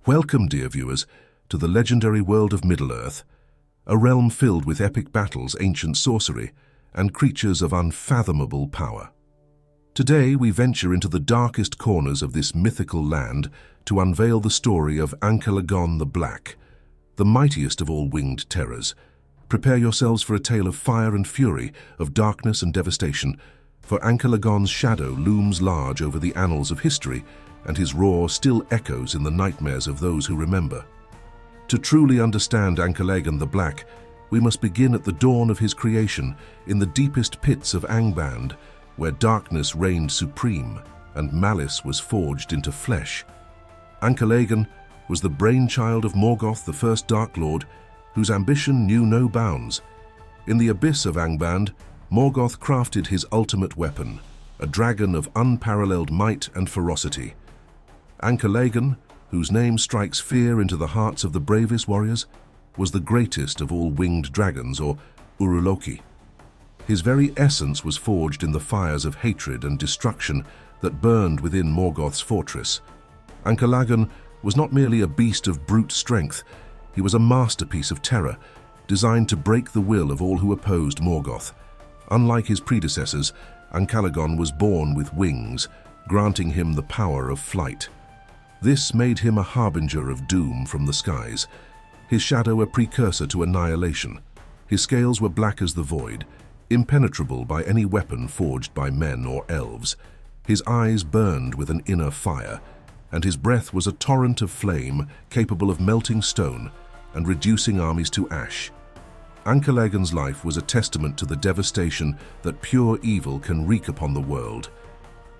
Welcome, dear viewers, to the legendary world of Middle-earth, a realm filled with epic battles, ancient sorcery, and creatures of unfathomable power. Today we venture into the darkest corners of this mythical land to unveil the story of Ancalagon the Black, the mightiest of all winged terrors. Prepare yourselves for a tale of fire and fury, of darkness and devastation, for Ancalagon's shadow looms large over the annals of history, and his roar still echoes in the nightmares of those who remember. To truly understand Ancalagon the Black, we must begin at the dawn of his creation, in the deepest pits of Angband, where darkness reigned supreme and malice was forged into flesh. Ancalagon was the brainchild of Morgoth, the first Dark Lord, whose ambition knew no bounds. In the abyss of Angband, Morgoth crafted his ultimate weapon, a dragon of unparalleled might and ferocity. Ancalagon, whose name strikes fear into the hearts of the bravest warriors, was the greatest of all winged dragons, or Uroloki. His very essence was forged in the fires of hatred and destruction that burned within Morgoth's fortress. Ancalagon was not merely a beast of brute strength, he was a masterpiece of terror, designed to break the will of all who opposed Morgoth. Unlike his predecessors, Ancalagon was born with wings, granting him the power of flight. This made him a harbinger of doom from the skies, his shadow a precursor to annihilation. His scales were black as the void, impenetrable by any weapon forged by men or elves. His eyes burned with an inner fire, and his breath was a torrent of flame capable of melting stone and reducing armies to ash. Ancalagon's life was a testament to the devastation that pure evil can wreak upon the world.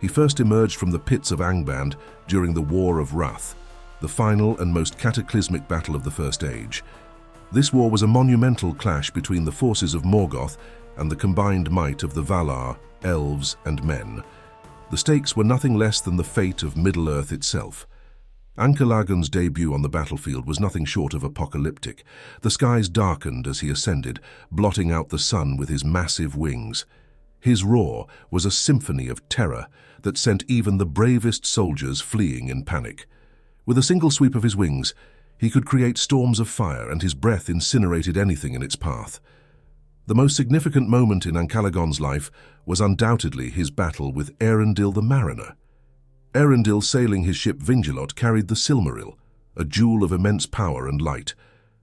He first emerged from the pits of Angband during the War of Wrath, the final and most cataclysmic battle of the First Age. This war was a monumental clash between the forces of Morgoth and the combined might of the Valar, elves, and men. The stakes were nothing less than the fate of Middle-earth itself. Ancalagon's debut on the battlefield was nothing short of apocalyptic. The skies darkened as he ascended, blotting out the sun with his massive wings. His roar was a symphony of terror that sent even the bravest soldiers fleeing in panic. With a single sweep of his wings, he could create storms of fire, and his breath incinerated anything in its path. The most significant moment in Ancalagon's life was undoubtedly his battle with Eärendil the Mariner. Eärendil, sailing his ship Vingilot, carried the Silmaril, a jewel of immense power and light.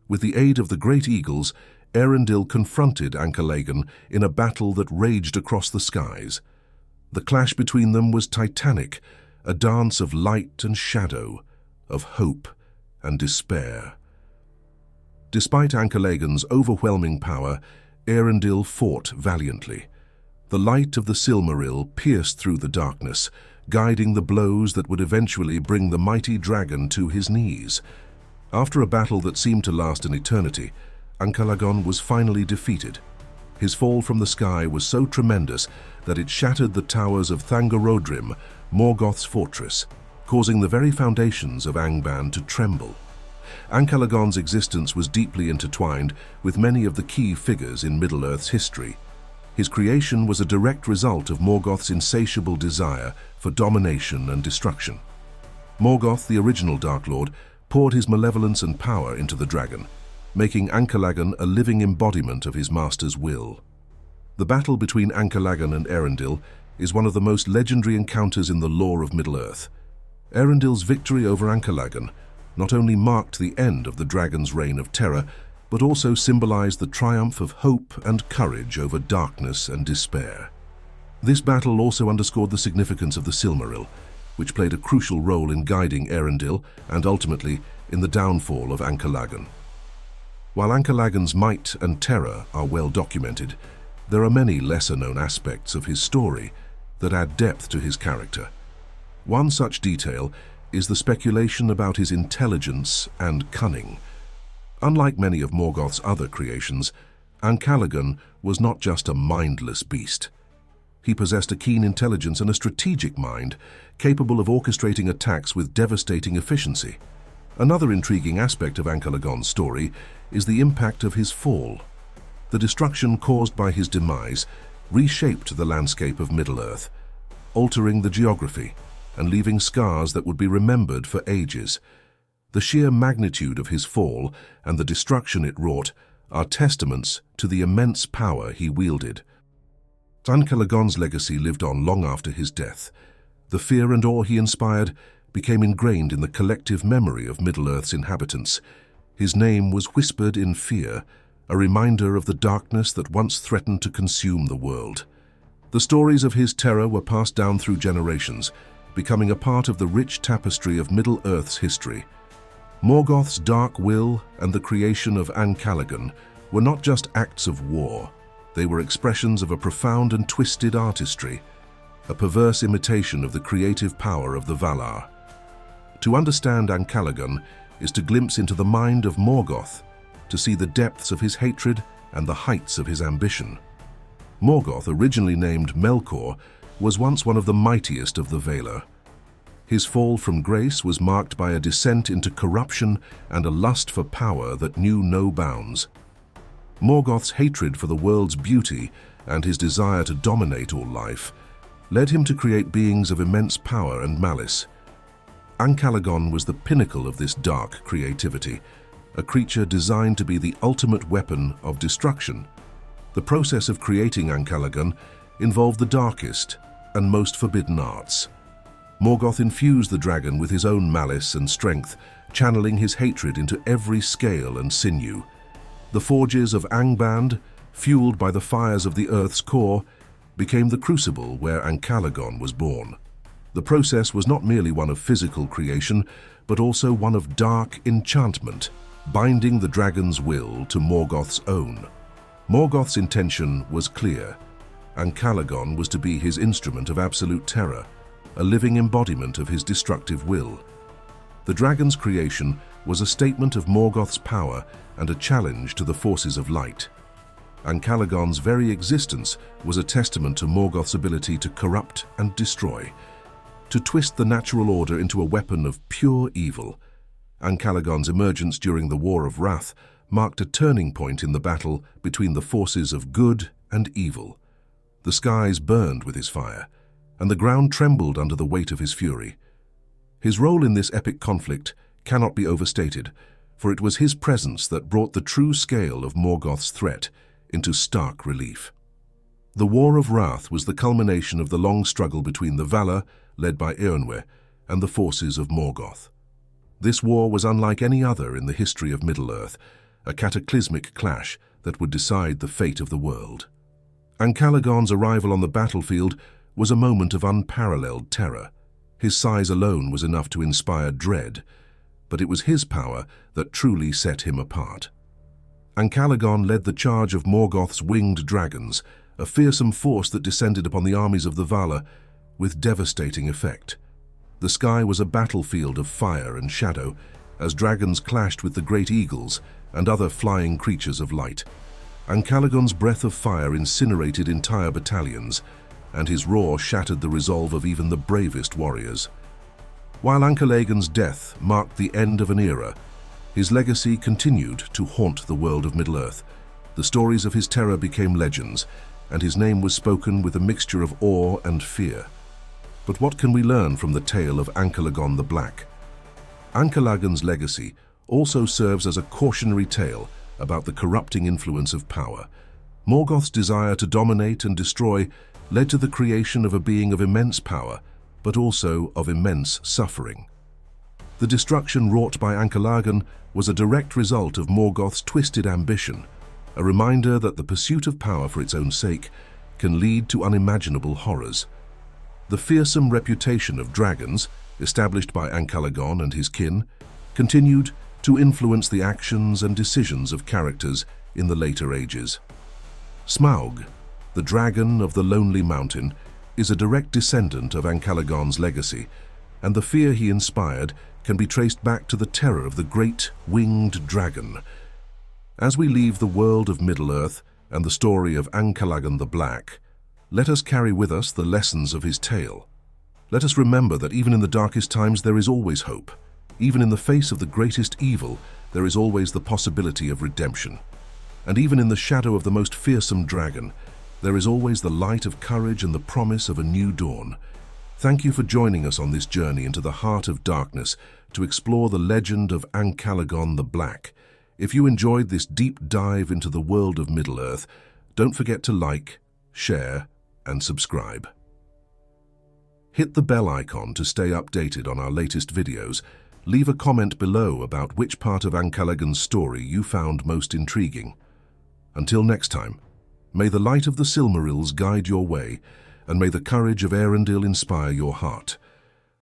With the aid of the great eagles, Eärendil confronted Ancalagon in a battle that raged across the skies. The clash between them was titanic, a dance of light and shadow, of hope and despair. Despite Ancalagon's overwhelming power, Eärendil fought valiantly. The light of the Silmaril pierced through the darkness, guiding the blows that would eventually bring the mighty dragon to his knees. After a battle that seemed to last an eternity, Ancalagon was finally defeated. His fall from the sky was so tremendous that it shattered the towers of Thangorodrim, Morgoth's fortress, causing the very foundations of Angband to tremble. Ancalagon's existence was deeply intertwined with many of the key figures in Middle-earth's history. His creation was a direct result of Morgoth's insatiable desire for domination and destruction. Morgoth, the original Dark Lord, poured his malevolence and power into the dragon, making Ancalagon a living embodiment of his master's will. The battle between Ancalagon and Eärendil is one of the most legendary encounters in the lore of Middle-earth. Eärendil's victory over Ancalagon not only marked the end of the dragon's reign of terror, but also symbolized the triumph of hope and courage over darkness and despair. This battle also underscored the significance of the Silmaril, which played a crucial role in guiding Eärendil and ultimately in the downfall of Ancalagon. While Ancalagon's might and terror are well documented, there are many lesser-known aspects of his story that add depth to his character. One such detail is the speculation about his intelligence and cunning. Unlike many of Morgoth's other creations, Ancalagon was not just a mindless beast. He possessed a keen intelligence and a strategic mind, capable of orchestrating attacks with devastating efficiency. Another intriguing aspect of Ancalagon's story is the impact of his fall. The destruction caused by his demise reshaped the landscape of Middle-earth, altering the geography and leaving scars that would be remembered for ages. The sheer magnitude of his fall and the destruction it wrought are testaments to the immense power he wielded. Ancalagon's legacy lived on long after his death. The fear and awe he inspired became ingrained in the collective memory of Middle-earth's inhabitants. His name was whispered in fear, a reminder of the darkness that once threatened to consume the world. The stories of his terror were passed down through generations, becoming a part of the rich tapestry of Middle-earth's history. Morgoth's dark will and the creation of Ancalagon were not just acts of war. They were expressions of a profound and twisted artistry, a perverse imitation of the creative power of the Valar. To understand Ancalagon is to glimpse into the mind of Morgoth, to see the depths of his hatred and the heights of his ambition. Morgoth, originally named Melkor, was once one of the mightiest of the Valar. His fall from grace was marked by a descent into corruption and a lust for power that knew no bounds. Morgoth's hatred for the world's beauty and his desire to dominate all life led him to create beings of immense power and malice. Ancalagon was the pinnacle of this dark creativity, a creature designed to be the ultimate weapon of destruction. The process of creating Ancalagon involved the darkest and most forbidden arts. Morgoth infused the dragon with his own malice and strength, channeling his hatred into every scale and sinew. The forges of Angband, fueled by the fires of the earth's core, became the crucible where Ancalagon was born. The process was not merely one of physical creation, but also one of dark enchantment, binding the dragon's will to Morgoth's own. Morgoth's intention was clear. Ancalagon was to be his instrument of absolute terror, a living embodiment of his destructive will. The dragon's creation was a statement of Morgoth's power and a challenge to the forces of light. Ancalagon's very existence was a testament to Morgoth's ability to corrupt and destroy, to twist the natural order into a weapon of pure evil. Ancalagon's emergence during the War of Wrath marked a turning point in the battle between the forces of good and evil. The skies burned with his fire, and the ground trembled under the weight of his fury. His role in this epic conflict cannot be overstated, for it was his presence that brought the true scale of Morgoth's threat into stark relief. The War of Wrath was the culmination of the long struggle between the Valar, led by Eärendil, and the forces of Morgoth. This war was unlike any other in the history of Middle-earth, a cataclysmic clash that would decide the fate of the world. Ancalagon's arrival on the battlefield was a moment of unparalleled terror. His size alone was enough to inspire dread, but it was his power that truly set him apart. Ancalagon led the charge of Morgoth's winged dragons, a fearsome force that descended upon the armies of the Valar with devastating effect. The sky was a battlefield of fire and shadow, as dragons clashed with the great eagles and other flying creatures of light. Ancalagon's breath of fire incinerated entire battalions, and his roar shattered the resolve of even the bravest warriors. While Ancalagon's death marked the end of an era, his legacy continued to haunt the world of Middle-earth. The stories of his terror became legends, and his name was spoken with a mixture of awe and fear. But what can we learn from the tale of Ancalagon the Black? Ancalagon's legacy also serves as a cautionary tale about the corrupting influence of power. Morgoth's desire to dominate and destroy led to the creation of a being of immense power, but also of immense suffering. The destruction wrought by Ancalagon was a direct result of Morgoth's twisted ambition, a reminder that the pursuit of power for its own sake can lead to unimaginable horrors. The fearsome reputation of dragons, established by Ancalagon and his kin, continued to influence the actions and decisions of characters in the later ages. Smaug, the dragon of the Lonely Mountain, is a direct descendant of Ancalagon's legacy, and the fear he inspired can be traced back to the terror of the great winged dragon. As we leave the world of Middle-earth and the story of Ancalagon the Black, let us carry with us the lessons of his tale. Let us remember that even in the darkest times there is always hope. Even in the face of the greatest evil, there is always the possibility of redemption. And even in the shadow of the most fearsome dragon, there is always the light of courage and the promise of a new dawn. Thank you for joining us on this journey into the heart of darkness, to explore the legend of Ancalagon the Black. If you enjoyed this deep dive into the world of Middle-earth, don't forget to like, share, and subscribe. Hit the bell icon to stay updated on our latest videos. Leave a comment below about which part of Ancalagon's story you found most intriguing. Until next time, may the light of the Silmarils guide your way, and may the courage of Eärendil inspire your heart.